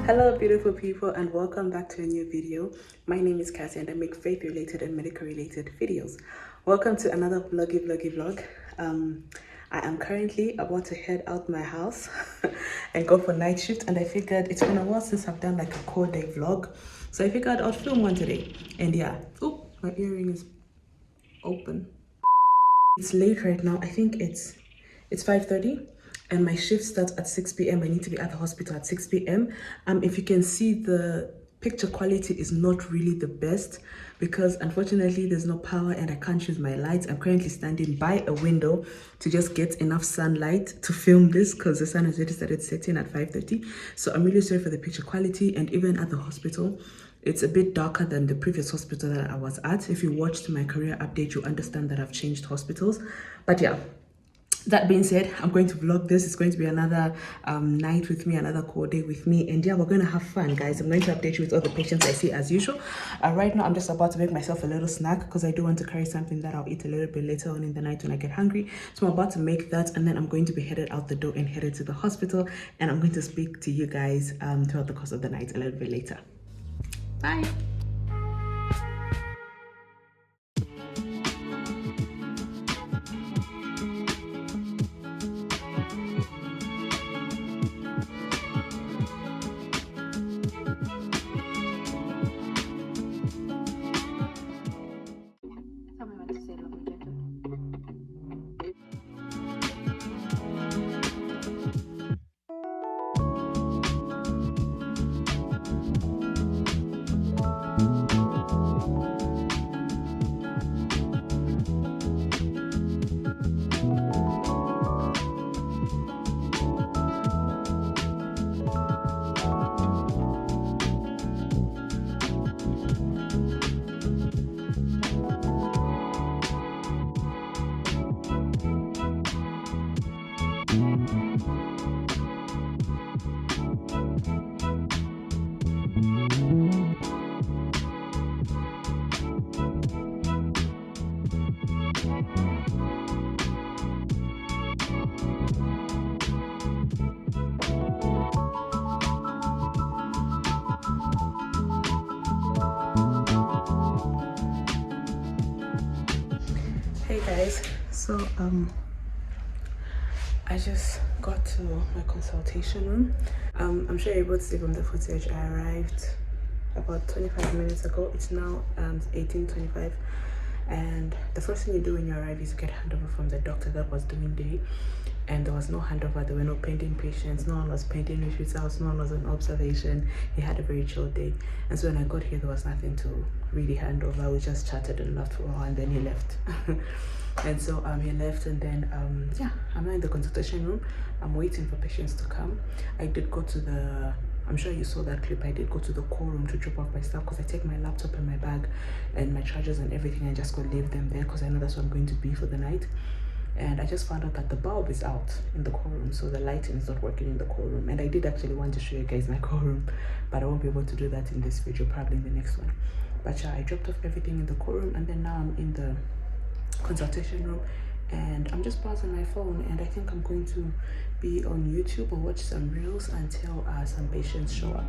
Hello beautiful people and welcome back to a new video. My name is Cassie and I make faith related and medical related videos. Welcome to another vlog. I am currently about to head out my house and go for night shift, and I figured it's been a while since I've done like a core day vlog, so I figured I'd film one today. And yeah, oh, my earring is open. It's late right now. I think it's 5:30 and my shift starts at 6 p.m. I need to be at the hospital at 6 p.m. If you can see, the picture quality is not really the best because unfortunately there's no power and I can't use my lights. I'm currently standing by a window to just get enough sunlight to film this because the sun has already started setting at 5:30. So I'm really sorry for the picture quality, and even at the hospital it's a bit darker than the previous hospital that I was at. If you watched my career update, you understand that I've changed hospitals. But yeah, that being said, I'm going to vlog this. It's going to be another night with me, another core day with me. And yeah, we're going to have fun, guys. I'm going to update you with all the patients I see as usual. Right now, I'm just about to make myself a little snack because I do want to carry something that I'll eat a little bit later on in the night when I get hungry. So I'm about to make that, and then I'm going to be headed out the door and headed to the hospital. And I'm going to speak to you guys throughout the course of the night a little bit later. Bye. Hey guys, so I just got to my consultation room. I'm sure you're able to see from the footage I arrived about 25 minutes ago. It's now 18:25, and the first thing you do when you arrive is get handover from the doctor that was doing day. And there was no handover. There were no pending patients. No one was pending results. No one was on observation. He had a very chill day. And so when I got here, there was nothing to really hand over. We just chatted and laughed for a while, and then he left. And so he left, and then yeah, I'm now in the consultation room. I'm waiting for patients to come. I did go to the, I'm sure you saw that clip, I did go to the core room to drop off my stuff because I take my laptop and my bag and my chargers and everything and just go leave them there because I know that's where I'm going to be for the night. And I just found out that the bulb is out in the core room, so the lighting is not working in the core room. And I did actually want to show you guys my core room, but I won't be able to do that in this video, probably in the next one. But yeah, I dropped off everything in the core room, and then now I'm in the consultation room and I'm just browsing my phone, and I think I'm going to be on YouTube or watch some reels until some patients show up.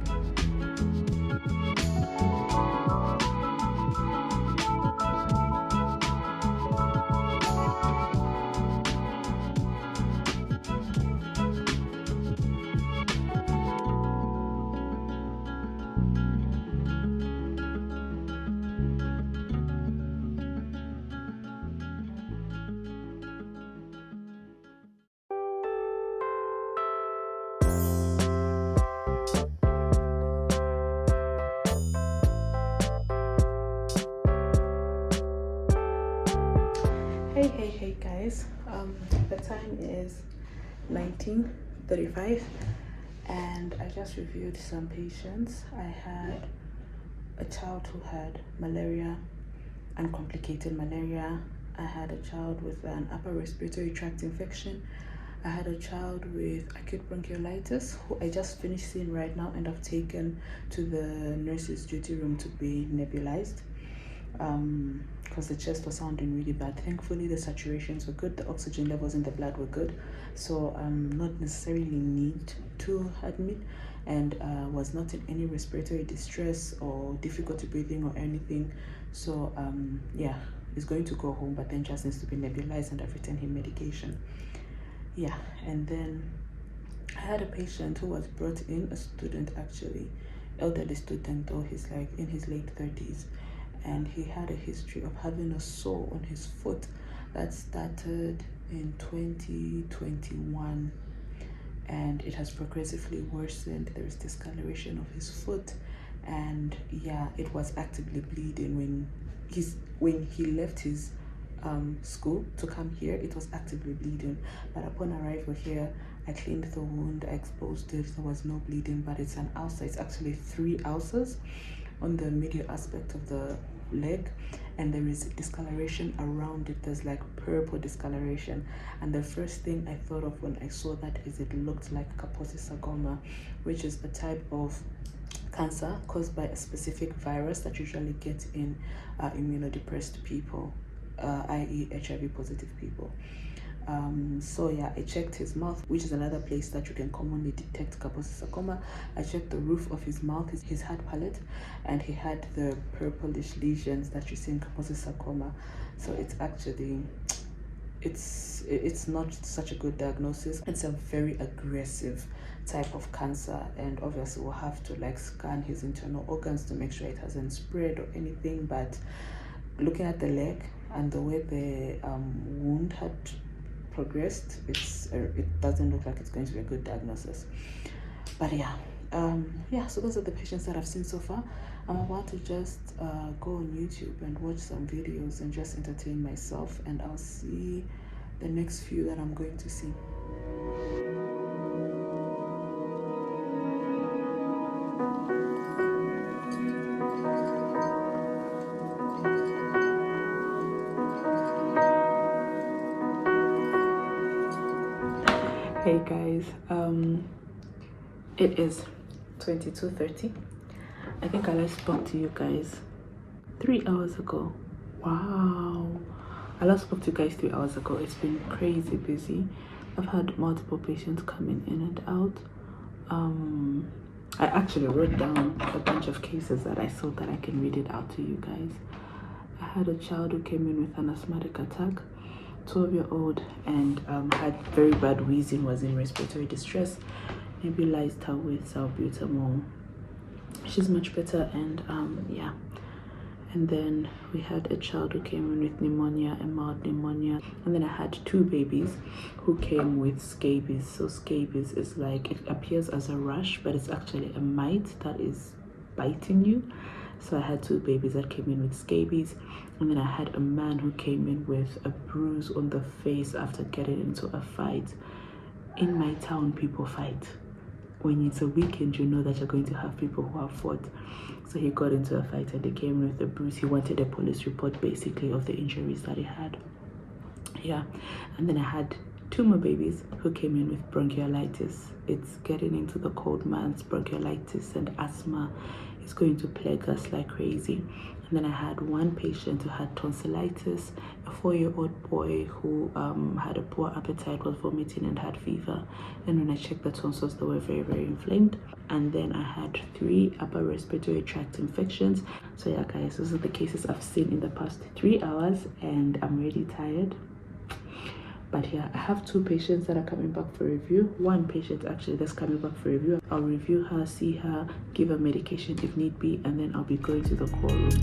Hey guys, the time is 19:35 and I just reviewed some patients. I had a child who had malaria, uncomplicated malaria. I had a child with an upper respiratory tract infection. I had a child with acute bronchiolitis who I just finished seeing right now and I've taken to the nurse's duty room to be nebulized. because the chest was sounding really bad. Thankfully, the saturations were good, the oxygen levels in the blood were good, so not necessarily need to admit, and was not in any respiratory distress or difficulty breathing or anything. So yeah, he's going to go home, but then just needs to be nebulized, and I've written him medication. Yeah, and then I had a patient who was brought in, a student actually, elderly student, though he's like in his late 30s, and he had a history of having a sore on his foot that started in 2021, and it has progressively worsened. There is discoloration of his foot, and yeah, it was actively bleeding when he left his school to come here. It was actively bleeding, but upon arrival here, I cleaned the wound, I exposed it. There was no bleeding, but it's an ulcer. It's actually 3 ulcers on the medial aspect of the leg, and there is discoloration around it. There's like purple discoloration, and the first thing I thought of when I saw that is it looked like Kaposi sarcoma, which is a type of cancer caused by a specific virus that usually gets in immunodepressed people, i.e. HIV positive people. So yeah, I checked his mouth, which is another place that you can commonly detect Kaposi sarcoma. I checked the roof of his mouth, his hard palate, and he had the purplish lesions that you see in Kaposi sarcoma. So it's actually, it's not such a good diagnosis. It's a very aggressive type of cancer, and obviously we'll have to like scan his internal organs to make sure it hasn't spread or anything. But looking at the leg and the way the wound had progressed, it doesn't look like it's going to be a good diagnosis. But yeah, yeah, so those are the patients that I've seen so far. I'm about to just go on YouTube and watch some videos and just entertain myself, and I'll see the next few that I'm going to see. Hey guys, it is 22:30. I think I last spoke to you guys 3 hours ago. Wow, I last spoke to you guys 3 hours ago. It's been crazy busy. I've had multiple patients coming in and out. I actually wrote down a bunch of cases that I saw that I can read it out to you guys. I had a child who came in with an asthmatic attack, 12-year-old, and had very bad wheezing, was in respiratory distress, nebulized her with salbutamol. She's much better, and yeah. And then we had a child who came in with pneumonia, a mild pneumonia. And then I had 2 babies who came with scabies. So scabies is like, it appears as a rash, but it's actually a mite that is biting you. So I had 2 babies that came in with scabies. And then I had a man who came in with a bruise on the face after getting into a fight. In my town, people fight. When it's a weekend, you know that you're going to have people who have fought. So he got into a fight and they came with a bruise. He wanted a police report basically of the injuries that he had. Yeah, and then I had 2 more babies who came in with bronchiolitis. It's getting into the cold months. Bronchiolitis and asthma is going to plague us like crazy. And then I had 1 patient who had tonsillitis, a 4-year-old boy who had a poor appetite, was vomiting and had fever. And when I checked the tonsils, they were very, very inflamed. And then I had 3 upper respiratory tract infections. So yeah, guys, those are the cases I've seen in the past 3 hours, and I'm really tired. But yeah, I have 2 patients that are coming back for review. 1 patient actually that's coming back for review. I'll review her, see her, give her medication if need be, and then I'll be going to the call room.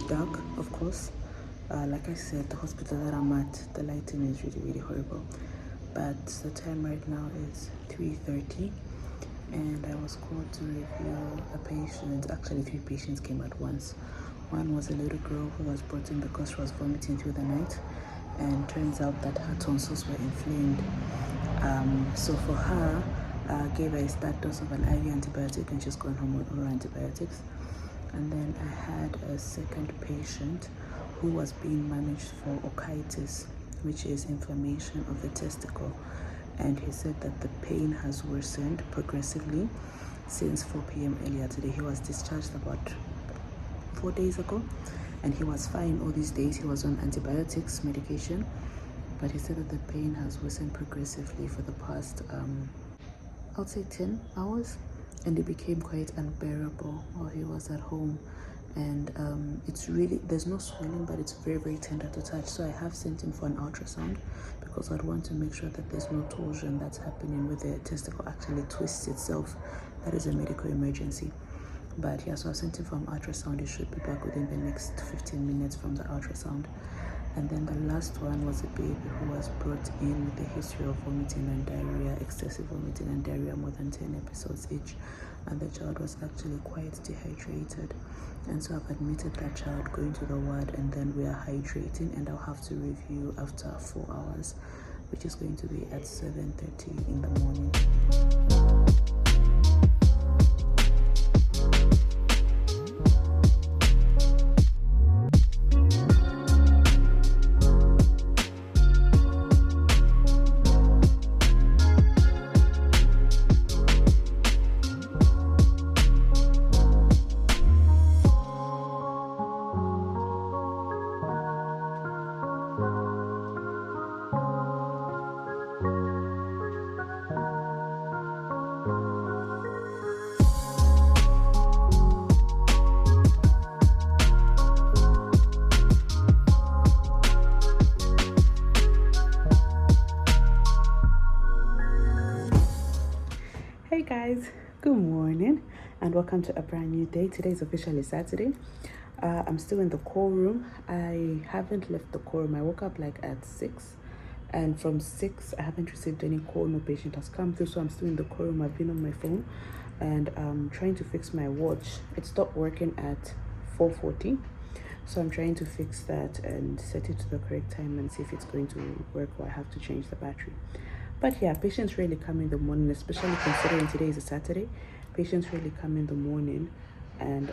Dark, of course, Like I said, the hospital that I'm at, the lighting is really, really horrible. But the time right now is 3:30, and I was called to review a patient. Actually, 3 patients came at once. One was a little girl who was brought in because she was vomiting through the night, and turns out that her tonsils were inflamed. So for her, gave her a start dose of an IV antibiotic, and she's gone home on oral antibiotics. And then I had a second patient who was being managed for orchitis, which is inflammation of the testicle. And he said that the pain has worsened progressively since 4 p.m. earlier today. He was discharged about 4 days ago, and he was fine all these days. He was on antibiotics medication, but he said that the pain has worsened progressively for the past I'll say 10 hours, and it became quite unbearable while he was at home. And it's really, there's no swelling, but it's very, very tender to touch. So I have sent him for an ultrasound because I'd want to make sure that there's no torsion that's happening with the testicle actually twists itself. That is a medical emergency. But yeah, so I've sent him for an ultrasound. He should be back within the next 15 minutes from the ultrasound. And then the last one was a baby who was brought in with a history of vomiting and diarrhea, excessive vomiting and diarrhea, more than 10 episodes each. And the child was actually quite dehydrated. And so I've admitted that child going to the ward, and then we are hydrating, and I'll have to review after 4 hours, which is going to be at 7:30 in the morning. Hey guys, good morning and welcome to a brand new day. Today is officially Saturday. I'm still in the call room. I haven't left the call room. I woke up like at 6, and from 6 I haven't received any call. No patient has come through, so I'm still in the call room. I've been on my phone and trying to fix my watch. It stopped working at 4:40, so I'm trying to fix that and set it to the correct time and see if it's going to work, or I have to change the battery. But yeah, patients really come in the morning, especially considering today is a Saturday. Patients really come in the morning, and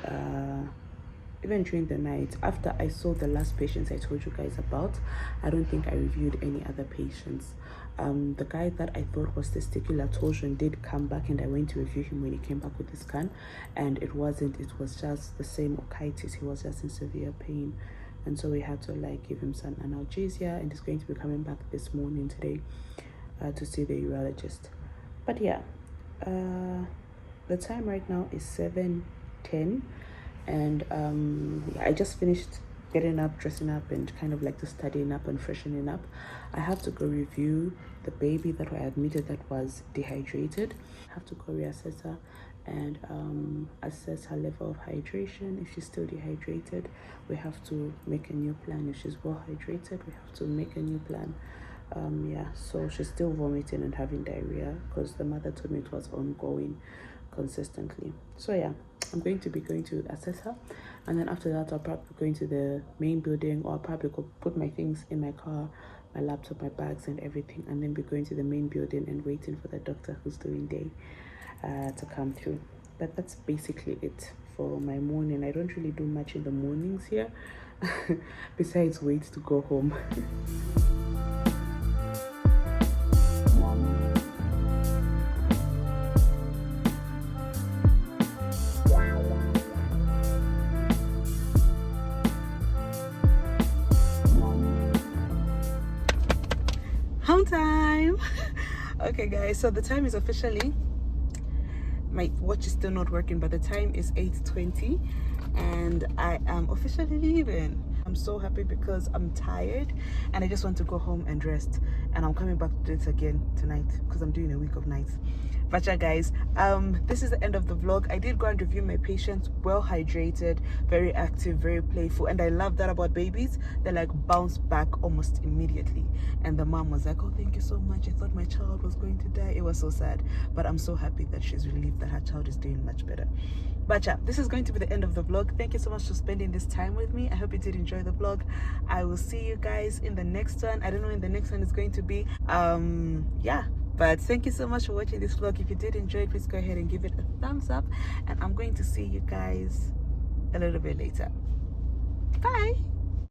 even during the night. After I saw the last patients I told you guys about, I don't think I reviewed any other patients. The guy that I thought was testicular torsion did come back, and I went to review him when he came back with the scan, and it wasn't. It was just the same orchitis. He was just in severe pain, and so we had to like give him some analgesia, and he's going to be coming back this morning today to see the urologist. But yeah, the time right now is 7:10, and yeah, I just finished getting up, dressing up, and kind of like just studying up and freshening up. I have to go review the baby that I admitted that was dehydrated. I have to go reassess her and assess her level of hydration. If she's still dehydrated, we have to make a new plan. If she's well hydrated, we have to make a new plan. Yeah, so she's still vomiting and having diarrhea because the mother told me it was ongoing consistently. So yeah, I'm going to be going to assess her, and then after that I'll probably go into the main building, or I'll probably go put my things in my car, my laptop, my bags and everything, and then be going to the main building and waiting for the doctor who's doing day to come through. But that's basically it for my morning. I don't really do much in the mornings here besides wait to go home. Home time. Okay guys, so the time is officially, my watch is still not working, but the time is 8:20 and I am officially leaving. I'm so happy because I'm tired and I just want to go home and rest, and I'm coming back to do it again tonight because I'm doing a week of nights. But yeah, guys, this is the end of the vlog. I did go and review my patients, well hydrated, very active, very playful, and I love that about babies. They like bounce back almost immediately. And the mom was like, oh, thank you so much, I thought my child was going to die. It was so sad, but I'm so happy that she's relieved that her child is doing much better. But yeah, this is going to be the end of the vlog. Thank you so much for spending this time with me. I hope you did enjoy the vlog. I will see you guys in the next one. I don't know when the next one is going to be. Yeah, but thank you so much for watching this vlog. If you did enjoy it, please go ahead and give it a thumbs up, and I'm going to see you guys a little bit later. Bye.